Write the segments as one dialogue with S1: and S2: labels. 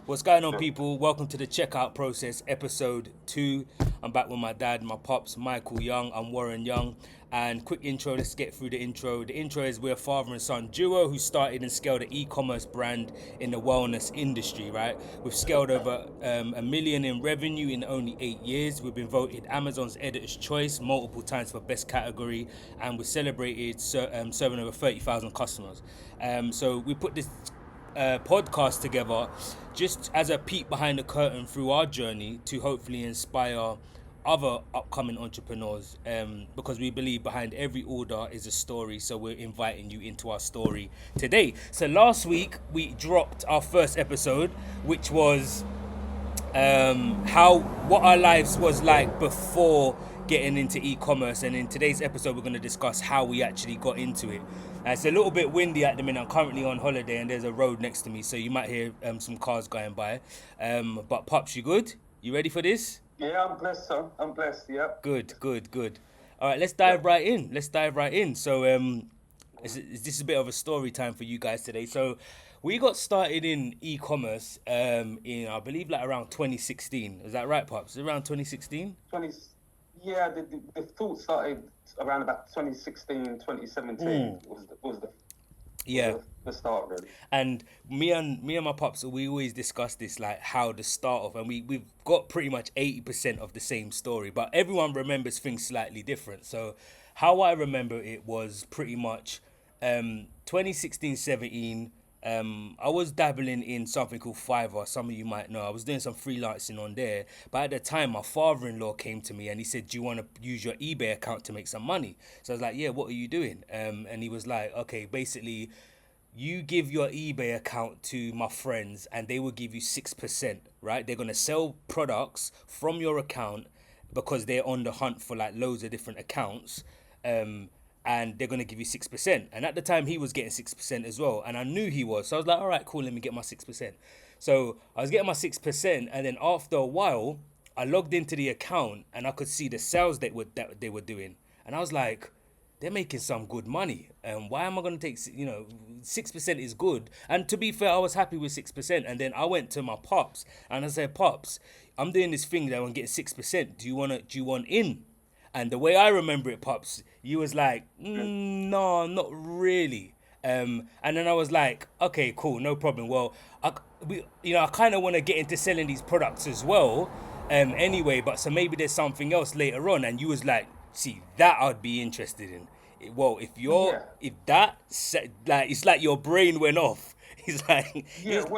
S1: What's going on, people? Welcome to the Checkout Process, episode 2. I'm back with my dad, my pops, Michael Young. I'm Warren Young. And quick intro, let's get through the intro. The intro is we're a father and son duo who started and scaled an e-commerce brand in the wellness industry, right? We've scaled over a million in revenue in only 8 years. We've been voted Amazon's Editor's Choice multiple times for best category, and we celebrated serving over 30,000 customers. So we put this podcast together just as a peek behind the curtain through our journey to hopefully inspire other upcoming entrepreneurs, because we believe behind every order is a story. So we're inviting you into our story today. So last week we dropped our first episode, which was what our lives was like before getting into e-commerce, and in today's episode we're going to discuss how we actually got into it. It's a little bit windy at the minute. I'm currently on holiday and there's a road next to me, so you might hear some cars going by, but Pops, you good? You ready for this?
S2: Yeah, I'm blessed, son. I'm blessed, yeah.
S1: Good. All right, let's dive right in. So this is a bit of a story time for you guys today. So we got started in e-commerce in, I believe, like around 2016. Is that right, Pops? Around 2016?
S2: Yeah, the thought started around about 2016, 2017 was the start, really.
S1: And me and my pops, we always discuss this, like how the start of, and we've got pretty much 80% of the same story, but everyone remembers things slightly different. So how I remember it was pretty much 2016, 17. I was dabbling in something called Fiverr. Some of you might know. I was doing some freelancing on there. But at the time, my father-in-law came to me and he said, do you want to use your eBay account to make some money? So I was like, yeah, what are you doing? And he was like, okay, basically, you give your eBay account to my friends and they will give you 6%, right? They're going to sell products from your account because they're on the hunt for like loads of different accounts. And they're going to give you 6%. And at the time, he was getting 6% as well. And I knew he was. So I was like, all right, cool, let me get my 6%. So I was getting my 6%. And then after a while, I logged into the account and I could see the sales that they were doing. And I was like, they're making some good money. And why am I going to take, 6% is good. And to be fair, I was happy with 6%. And then I went to my pops and I said, Pops, I'm doing this thing that I'm getting 6%. Do you want in? And the way I remember it, Pops, you was like, no, not really. And then I was like, okay, cool, no problem. Well, I kind of want to get into selling these products as well, anyway. But so maybe there's something else later on. And you was like, see, that I'd be interested in. Well, it's like your brain went off. He's like,
S2: that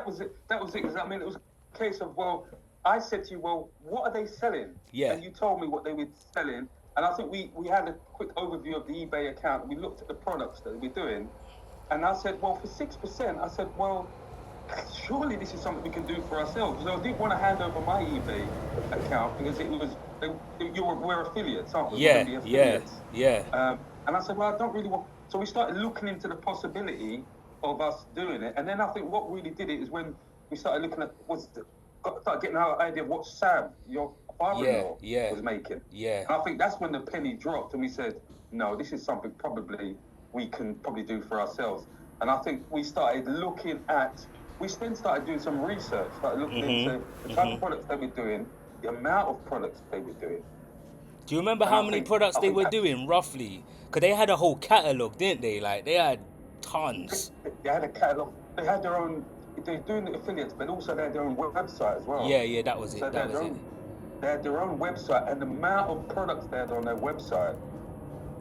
S2: was it. That was it. 'Cause, I mean, it was a case of, well, I said to you, well, what are they selling?
S1: Yeah.
S2: And you told me what they were selling. And I think we had a quick overview of the eBay account. We looked at the products that we're doing. And I said, well, for 6%, I said, well, surely this is something we can do for ourselves. So I didn't want to hand over my eBay account because we're affiliates, aren't we?
S1: Yeah.
S2: And I said, well, I don't really want... So we started looking into the possibility of us doing it. And then I think what really did it is when we started looking at... Start getting our idea of what Sam, your father-in-law, was making.
S1: Yeah.
S2: And I think that's when the penny dropped and we said, no, this is something we can probably do for ourselves. And I think we started we then started doing some research, started looking into the type of products they were doing, the amount of products they were doing.
S1: Do you remember how many products they were doing, roughly? Because they had a whole catalogue, didn't they? Like, they had tons.
S2: They had a catalogue. They had their own... They're doing the affiliates, but also they had their own website as well.
S1: Yeah, that was it.
S2: So they had their own website, and the amount of products they had on their website.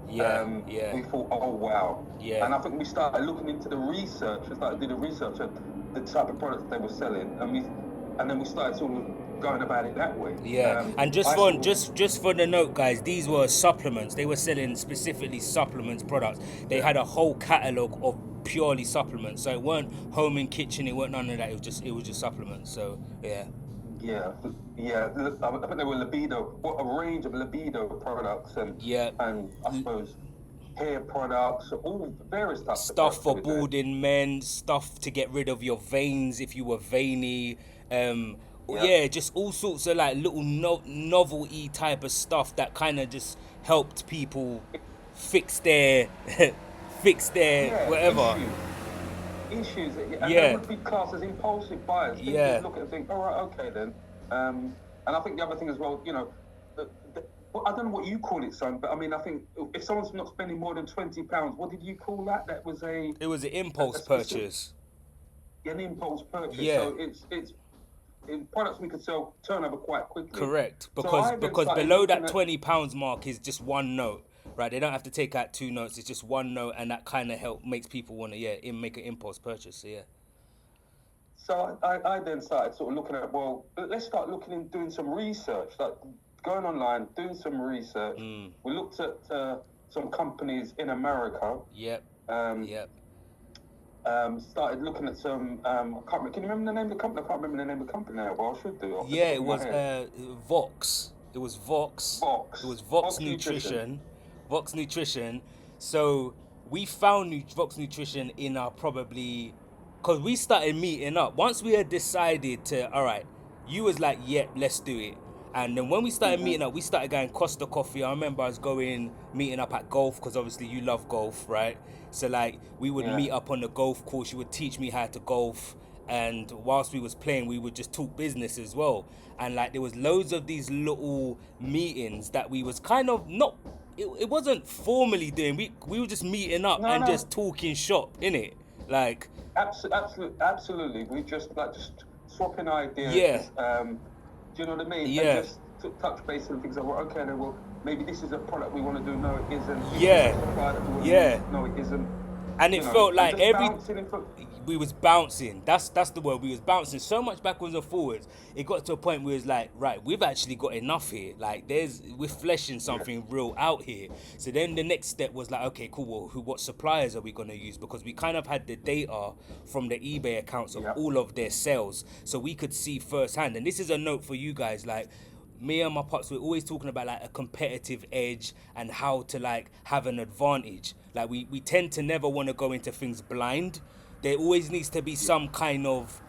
S2: We thought, oh wow.
S1: Yeah.
S2: And I think we started looking into the research. We started doing the research of the type of products they were selling, and then we started sort of going about it that way.
S1: Yeah. And just for the note, guys, these were supplements. They were selling specifically supplements products. They had a whole catalogue of purely supplements, so it weren't home and kitchen, it weren't none of that, it was just supplements. So I think they were a range of libido products and I suppose hair products, all various types stuff
S2: of
S1: for balding men, stuff to get rid of your veins if you were veiny, just all sorts of like little novelty type of stuff that kind of just helped people fix their whatever.
S2: issues, and they
S1: Yeah,
S2: would be classed as impulsive buyers. People
S1: yeah.
S2: would look at it and think, all right, okay then. And I think the other thing as well, you know, well, I don't know what you call it, son, but I mean, I think if someone's not spending more than £20, what did you call that? That was
S1: It was an
S2: a
S1: impulse
S2: specific
S1: purchase.
S2: an impulse purchase.
S1: Yeah,
S2: So it's in products we could sell turnover quite quickly.
S1: correct.
S2: So I then
S1: Because
S2: started
S1: below
S2: looking
S1: that
S2: at
S1: £20 mark is just one note, right? They don't have to take out two notes. It's just one note, and that kind of makes people want to make an impulse purchase. So yeah.
S2: So I then started sort of looking at, well, let's start looking and doing some research, like going online, doing some research. We looked at some companies in America.
S1: Yep.
S2: Um,
S1: Yep.
S2: Started looking at some. I can't remember, can you remember the name of the company? I can't remember the name of the company now. Well, I should do off the
S1: Yeah,
S2: top
S1: it
S2: of my
S1: was
S2: head.
S1: Vox. It was Vox.
S2: Vox.
S1: It was Vox
S2: Vox Nutrition.
S1: Nutrition. Vox Nutrition. So we found Vox Nutrition in our probably, because we started meeting up. Once we had decided to, all right, you was like, yep, let's do it. And then when we started meeting up, we started going Costa Coffee. I remember I was meeting up at golf, because obviously you love golf, right? So like we would
S2: Yeah.
S1: meet up on the golf course. You would teach me how to golf, and whilst we was playing, we would just talk business as well. And like there was loads of these little meetings that we was kind of not. It wasn't formally doing. We were just meeting up
S2: No,
S1: and
S2: no.
S1: just talking shop, innit? Like
S2: Absolutely. We just swapping
S1: yeah,
S2: ideas. Do you know what I mean?
S1: yeah,
S2: And just touch base and things like, well, okay, then, well, maybe this is a product we want to do. No, it isn't. Is this
S1: yeah,
S2: a supplier that we want to
S1: yeah.
S2: use? No, it isn't.
S1: And
S2: You
S1: it
S2: know,
S1: felt
S2: and
S1: like
S2: just bouncing in front.
S1: we was bouncing. That's the word. We was bouncing so much backwards and forwards. It got to a point where it was like, right, we've actually got enough here. Like we're fleshing something real out here. So then the next step was like, okay, cool. Well, what suppliers are we gonna use? Because we kind of had the data from the eBay accounts of
S2: Yeah.
S1: all of their sales, so we could see firsthand. And this is a note for you guys, like. Me and my pops, we're always talking about like a competitive edge and how to like have an advantage. Like we tend to never want to go into things blind. There always needs to be some kind of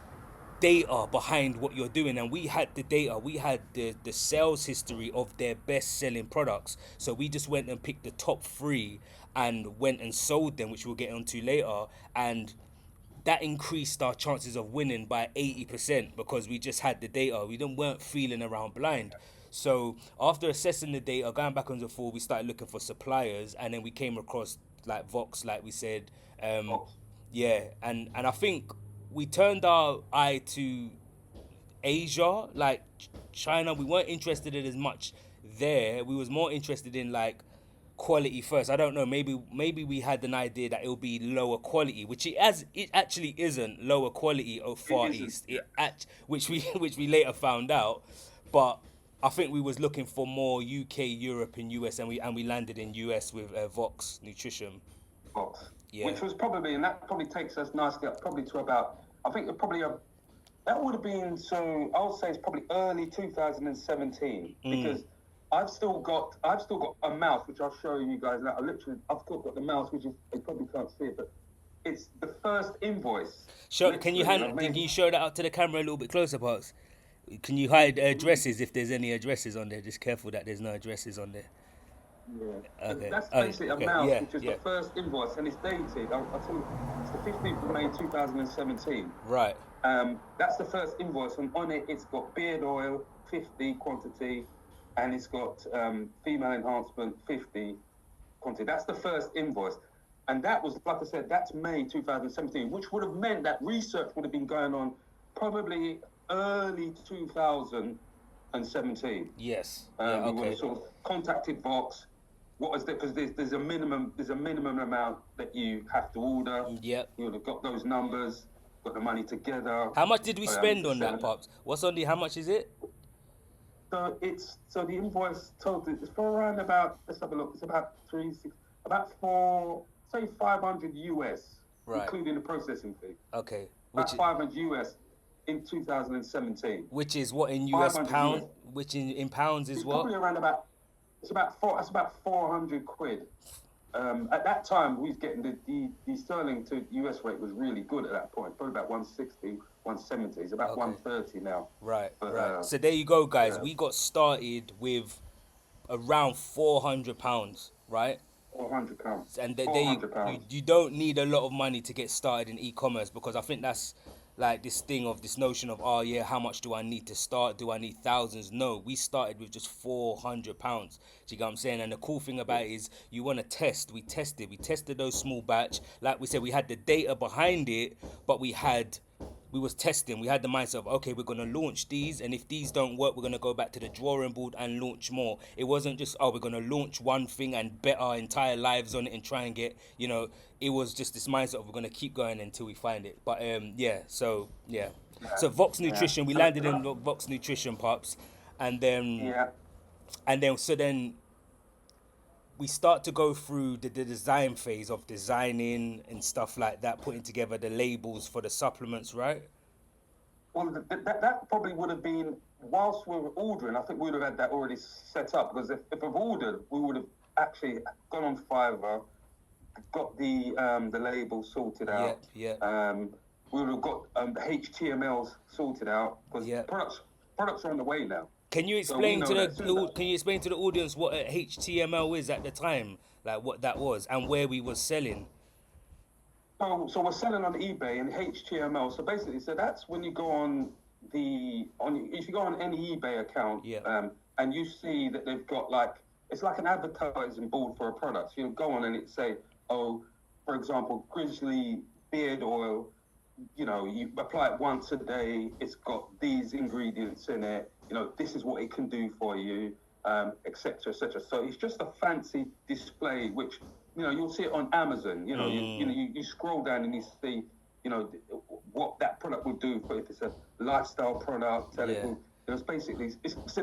S1: data behind what you're doing, and we had the data. We had the sales history of their best selling products, so we just went and picked the top three and went and sold them, which we'll get onto later. And that increased our chances of winning by 80% because we just had the data. Weren't feeling around blind. So after assessing the data, going back on the floor, we started looking for suppliers, and then we came across like Vox, like we said.
S2: Box.
S1: Yeah, and I think we turned our eye to Asia, like China. We weren't interested in as much there. We was more interested in like quality first. I don't know. Maybe we had an idea that it would be lower quality, which it actually isn't lower quality of Far
S2: It isn't,
S1: East.
S2: yeah.
S1: Which we later found out, but I think we was looking for more UK, Europe, and US, and we landed in US with Vox Nutrition.
S2: Box.
S1: Yeah.
S2: Which was probably, and that probably takes us nicely up probably to about, I think probably that would have been, so I would say it's probably early 2017 because I've still got a mouse which I'll show you guys now. I've still got the mouse, which is, you probably can't see it, but it's the first invoice.
S1: Can you
S2: Literally, I mean,
S1: can you show that out to the camera a little bit closer, Pops? Can you hide addresses if there's any addresses on there? Just careful that there's no addresses on there.
S2: Yeah.
S1: Okay.
S2: That's
S1: Okay,
S2: basically
S1: okay,
S2: a mouse,
S1: yeah,
S2: which is
S1: yeah.
S2: the first invoice, and it's dated. I'll tell you, it's the 15th of May 2017.
S1: Right.
S2: That's the first invoice, and on it, it's got beard oil, 50 quantity, and it's got female enhancement, 50 quantity. That's the first invoice. And that was, like I said, that's May 2017, which would have meant that research would have been going on probably early 2017.
S1: Yes.
S2: We
S1: Yeah,
S2: would
S1: okay.
S2: have sort of contacted Vox. What was because there's a minimum amount that you have to order.
S1: Yep.
S2: We would have got those numbers, got the money together.
S1: How much did we spend on
S2: sell
S1: that,
S2: it.
S1: Pops? What's on the? How much is it?
S2: So the invoice total is for around about, let's have a look. It's about 500 US,
S1: Right.
S2: including the processing fee.
S1: Okay.
S2: About 500 US in 2017.
S1: Which is what in US
S2: 500
S1: pound?
S2: US.
S1: Which in pounds is
S2: It's
S1: what?
S2: probably around about. It's about 400 quid. At that time, we was getting the sterling to US rate was really good at that point. Probably about 160, 170. It's about
S1: Okay.
S2: 130 now.
S1: Right.
S2: But,
S1: Right. So there you go, guys.
S2: yeah.
S1: We got started with around £400, right?
S2: £400.
S1: And
S2: £400.
S1: you don't need a lot of money to get started in e-commerce, because I think that's like this thing of this notion of, oh yeah, how much do I need to start? Do I need thousands? No, we started with just £400. Do you get what I'm saying? And the cool thing about it is you want to test. We tested those small batch. Like we said, we had the data behind it, but we was testing. We had the mindset of, okay, we're gonna launch these, and if these don't work, we're gonna go back to the drawing board and launch more. It wasn't just, oh, we're gonna launch one thing and bet our entire lives on it and try and get, it was just this mindset of we're gonna keep going until we find it. But yeah, so yeah, so Vox
S2: Yeah.
S1: Nutrition, we landed in Vox Nutrition, pops, and then
S2: Yeah.
S1: then we start to go through the design phase of designing and stuff like that, putting together the labels for the supplements, right?
S2: Well, that probably would have been whilst we were ordering. I think we would have had that already set up, because if we've ordered, we would have actually gone on Fiverr, got the label sorted out.
S1: Yeah.
S2: We would have got the HTMLs sorted out, because
S1: Yeah.
S2: products are on the way now.
S1: Can you
S2: So we
S1: explain
S2: know
S1: to
S2: that soon.
S1: can you explain to the audience what a HTML is at the time, like what that was and where we was selling?
S2: So we're selling on eBay and HTML. So basically, that's when you go on if you go on any eBay account,
S1: Yeah.
S2: and you see that they've got it's like an advertising board for a product. So you go on and it say, oh, for example, Grizzly beard oil. You apply it once a day. It's got these ingredients in it. This is what it can do for you, etc., etc. So it's just a fancy display, which you'll see it on Amazon. You scroll down and you see, what that product will do for, if it's a lifestyle product. It's basically it's a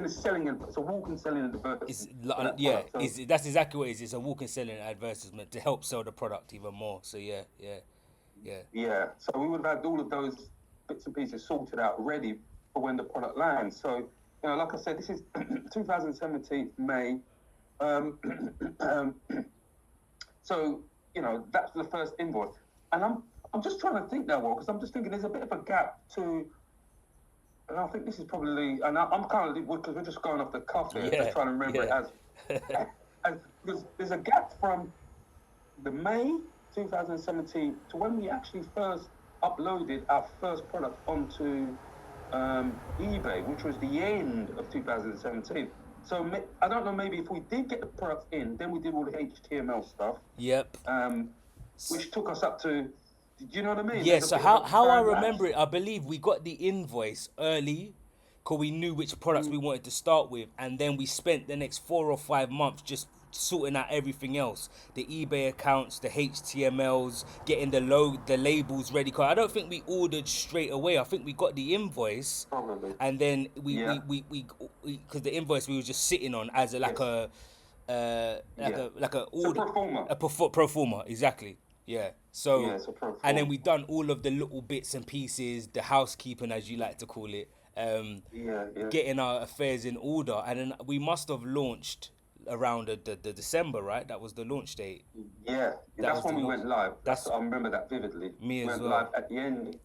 S2: walk-in selling advertisement.
S1: That's exactly what it is. It's a walk-in selling advertisement to help sell the product even more. So yeah.
S2: Yeah. So we would have had all of those bits and pieces sorted out, ready for when the product lands. So like I said, this is 2017 May. So that's the first invoice, and I'm just trying to think now, because I'm just thinking there's a bit of a gap to, and I think this is probably, and I'm kind of, because we're just going off the cuff here, just trying to remember it as because there's a gap from the May 2017 to when we actually first uploaded our first product onto eBay, which was the end of 2017. So I don't know, maybe if we did get the products in, then we did all the HTML stuff.
S1: Yep.
S2: Which took us up to, do you know what I mean?
S1: Yeah, so how I remember it, I believe we got the invoice early, because we knew which products we wanted to start with, and then we spent the next 4 or 5 months just sorting out everything else, the eBay accounts, the HTMLs, getting the labels ready. Cause I don't think we ordered straight away. I think we got the invoice,
S2: Probably.
S1: and then we because the invoice we were just sitting on as a order, pro forma, exactly. Yeah. So
S2: it's a pro forma.
S1: and then we done all of the little bits and pieces, the housekeeping as you like to call it, getting our affairs in order, and then we must have launched around the December, right? That was the launch date.
S2: Yeah, that's when we went live. I remember that vividly.
S1: Me as well.
S2: We went live at the end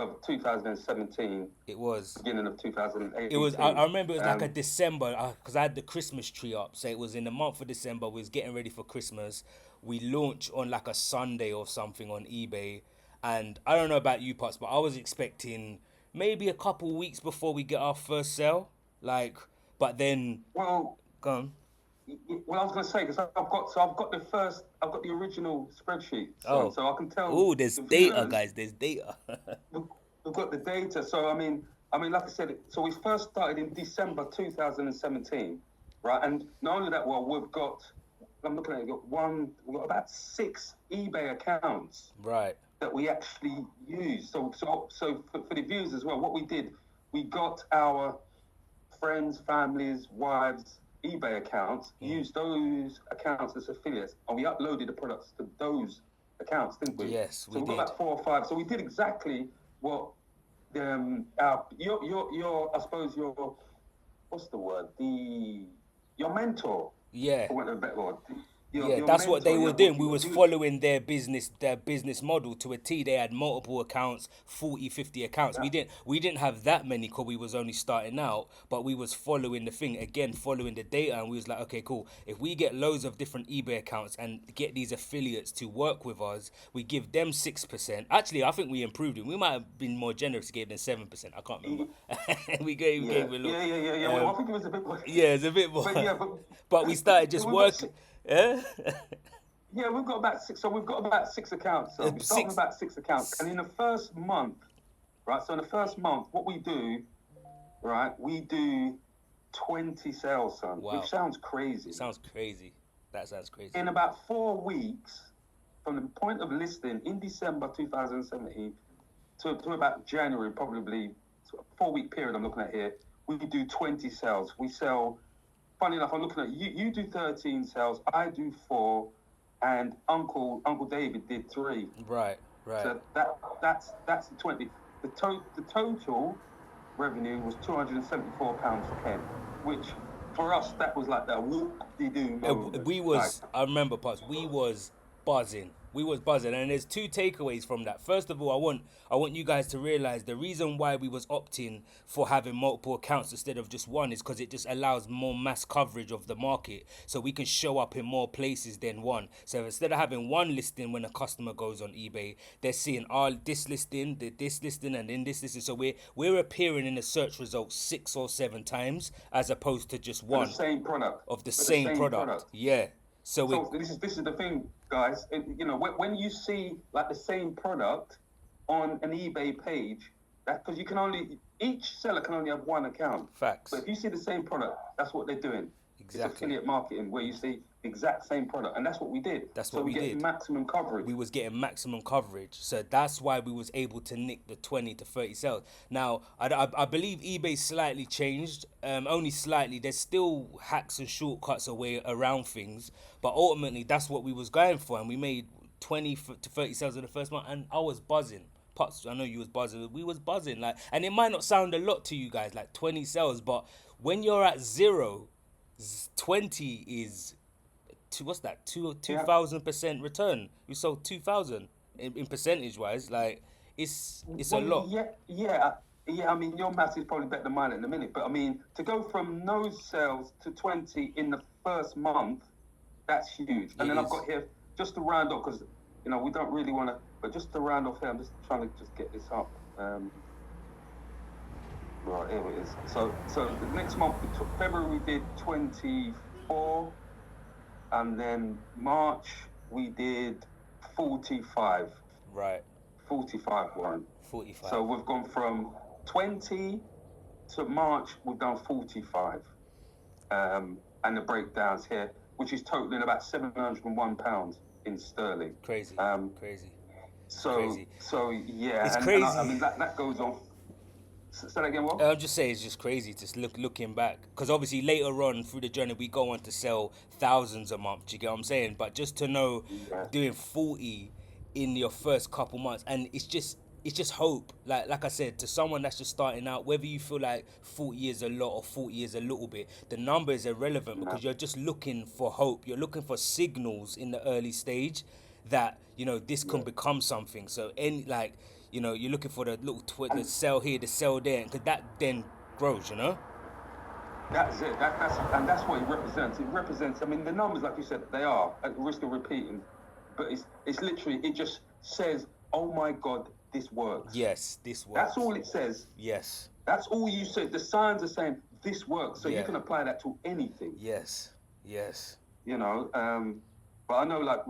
S2: of 2017.
S1: It was
S2: beginning of 2018.
S1: It was. I remember it was like a December, because I had the Christmas tree up. So it was in the month of December. We was getting ready for Christmas. We launched on like a Sunday or something on eBay, and I don't know about you, Pots, but I was expecting maybe a couple weeks before we get our first sale. But then
S2: well,
S1: gone.
S2: Well, I was going to say, because I've got the original spreadsheet, so I can tell.
S1: Oh, there's data, guys. There's data.
S2: We've got the data. So I mean, like I said, so we first started in December 2017, right? And not only that, I'm looking at it. We've got about 6 eBay accounts,
S1: right,
S2: that we actually use. So for the viewers as well, what we did, we got our friends, families, wives eBay accounts, used those accounts as affiliates, and we uploaded the products to those accounts, didn't we?
S1: Yes, we did.
S2: So we got about 4 or 5. So we did exactly what your I suppose what's the word? Your mentor.
S1: Yeah.
S2: For want of a better word.
S1: Yeah,
S2: your
S1: that's what they
S2: mentor,
S1: were
S2: yeah,
S1: doing.
S2: what
S1: We
S2: you were
S1: was
S2: doing.
S1: following their business model to a T. They had multiple accounts, 40, 50 accounts.
S2: Yeah.
S1: We didn't have that many because we was only starting out, but we was following the thing again, following the data, and we was like, okay, cool. If we get loads of different eBay accounts and get these affiliates to work with us, we give them 6%. Actually, I think we improved it. We might have been more generous, gave them 7%. I can't remember. We gave a little.
S2: Yeah. Well, I
S1: Um,
S2: think it was a bit more.
S1: yeah, it's a bit more.
S2: But yeah,
S1: But we started
S2: but
S1: just
S2: we've got
S1: working. Yeah?
S2: yeah, we've got about six. So we've got about six accounts. So we start with
S1: Six.
S2: about six accounts, and in the first month, right? So in the first month, what we do, right? We do 20 sales, son,
S1: Wow.
S2: which sounds crazy.
S1: Sounds crazy. That sounds crazy.
S2: In about 4 weeks, from the point of listing in December 2017 to about January, probably 4 week period I'm looking at here, we do 20 sales. We sell, funny enough, I'm looking at you do 13 sales, I do 4, and Uncle David did 3.
S1: Right.
S2: So that's the 20. The total revenue was £274.10, which for us that was like that whoop-de-doo moment.
S1: We was, I remember, Pops, we was buzzing. We was buzzing, and there's two takeaways from that. First of all, I want you guys to realize the reason why we was opting for having multiple accounts instead of just one is because it just allows more mass coverage of the market, so we can show up in more places than one. So instead of having one listing when a customer goes on eBay, they're seeing this listing, this listing, and then this listing. So we're appearing in the search results 6 or 7 times as opposed to just one
S2: the same product
S1: of the same product. Yeah.
S2: So this is the thing, guys. You know, when you see like the same product on an eBay page, that because each seller can only have one account.
S1: Facts.
S2: But if you see the same product, that's what they're doing.
S1: Exactly.
S2: It's affiliate marketing where you see the exact same product, and that's what we did.
S1: That's what we did.
S2: Maximum coverage.
S1: We was getting maximum coverage, so that's why we was able to nick the 20 to 30 sales. Now, I believe eBay slightly changed, only slightly. There's still hacks and shortcuts away around things, but ultimately that's what we was going for, and we made 20 to 30 sales in the first month, and I was buzzing. Pots, I know you was buzzing. We was buzzing, like, and it might not sound a lot to you guys, like 20 sales, but when you're at 0, 20 is what's that? 2,000% return. We sold 2,000 in percentage wise. Like it's a lot.
S2: Yeah. I mean, your maths is probably better than mine in a minute, but I mean, to go from no sales to 20 in the first month, that's huge. And then I've got here just to round off because you know we don't really want to, but just to round off here, I'm just trying to just get this up. Right, here it is. So the next month, February, we did 24, and then March we did 45.
S1: Right.
S2: 45 one.
S1: 45.
S2: So we've gone from 20 to March, we've done 45. And the breakdowns here, which is totaling about £701 in sterling.
S1: Crazy. Crazy.
S2: So yeah,
S1: it's crazy.
S2: I mean that goes on. Say that again, what?
S1: I'll just say it's just crazy to looking back, because obviously later on through the journey we go on to sell thousands a month. Do you get what I'm saying? But just to know doing 40 in your first couple months, and it's just hope. Like I said, to someone that's just starting out, whether you feel like 40 is a lot or 40 is a little bit, the number is irrelevant because you're just looking for hope. You're looking for signals in the early stage that you know this can become something. So you know, you're looking for the little the sell here, the sell there, because that then grows, you know?
S2: That's it. That's what it represents. It represents, I mean, the numbers, like you said, they are, at the risk of repeating, but it's literally, it just says, oh my God, this works.
S1: Yes, this works.
S2: That's all it says.
S1: Yes.
S2: That's all you say. The signs are saying, this works. So you can apply that to anything.
S1: Yes.
S2: You know, but I know, like, I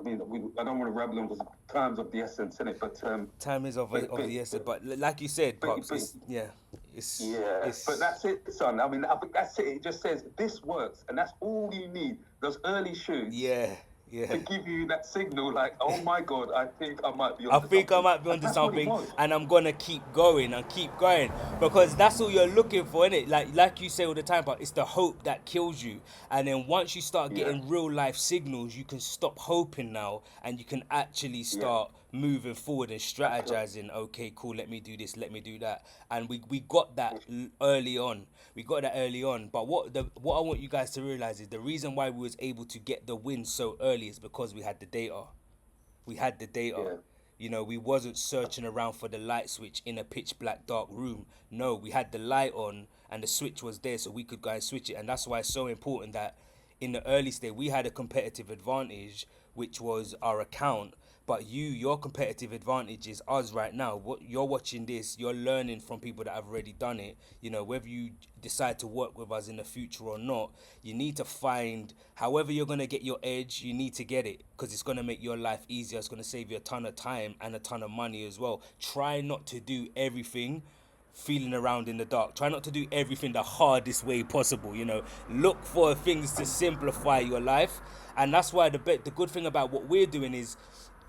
S2: don't want to rabble on because time's of the essence, innit? But
S1: time is of the essence. But like you said, Pops, but
S2: that's it, son. I mean, I think that's it. It just says this works, and that's all you need. Those early shoots.
S1: Yeah.
S2: To give you that signal, like, oh my God, I think I might be
S1: onto something, and I'm gonna keep going because that's all you're looking for, innit? Like you say all the time, but it's the hope that kills you. And then once you start getting real life signals, you can stop hoping now, and you can actually start moving forward and strategizing. Okay, cool. Let me do this. Let me do that. And we got that early on. We got that early on. But what I want you guys to realize is the reason why we was able to get the win so early is because we had the data. We had the data.
S2: Yeah.
S1: You know, we wasn't searching around for the light switch in a pitch black dark room. No, we had the light on and the switch was there so we could go and switch it. And that's why it's so important that in the early stage we had a competitive advantage, which was our account. But your competitive advantage is us right now. What you're watching this, you're learning from people that have already done it. You know, whether you decide to work with us in the future or not, you need to find, however you're gonna get your edge, you need to get it, because it's gonna make your life easier. It's gonna save you a ton of time and a ton of money as well. Try not to do everything feeling around in the dark. Try not to do everything the hardest way possible. You know, look for things to simplify your life, and that's why the good thing about what we're doing is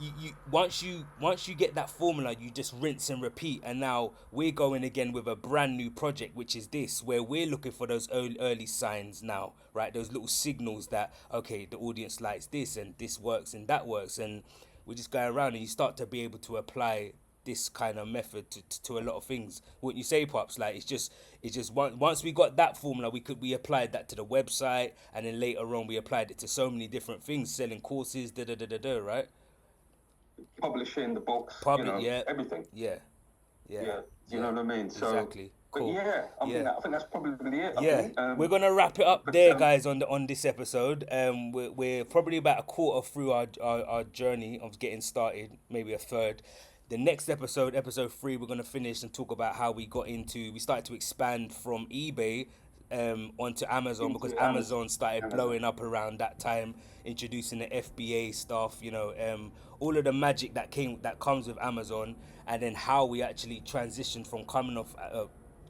S1: you once you get that formula, you just rinse and repeat. And now we're going again with a brand new project, which is this, where we're looking for those early signs now, right? Those little signals that, okay, the audience likes this and this works and that works, and we just go around and you start to be able to apply this kind of method to a lot of things. Wouldn't you say, Pops? Like it's just once we got that formula, we applied that to the website, and then later on we applied it to so many different things, selling courses, right?
S2: Publishing the books,
S1: Yeah,
S2: everything.
S1: Yeah.
S2: You know what I mean? So,
S1: exactly. Cool.
S2: But yeah, I think that's probably it.
S1: We're gonna wrap it up there, guys, on this episode. We're probably about a quarter through our journey of getting started, maybe a third. The next episode 3, we're gonna finish and talk about how we started to expand from eBay onto Amazon, because Amazon started blowing up around that time, introducing the FBA stuff, all of the magic that comes with Amazon, and then how we actually transitioned from coming off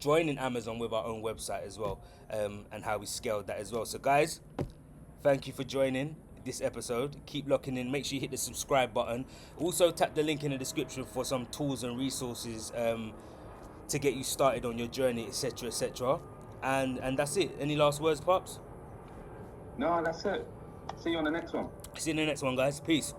S1: joining Amazon with our own website as well, and how we scaled that as well. So guys, thank you for joining this episode. Keep locking in. Make sure you hit the subscribe button. Also tap the link in the description for some tools and resources to get you started on your journey, etc. And that's it. Any last words, Pops?
S2: No, that's it. See you on the next one.
S1: See you in the next one, guys. Peace.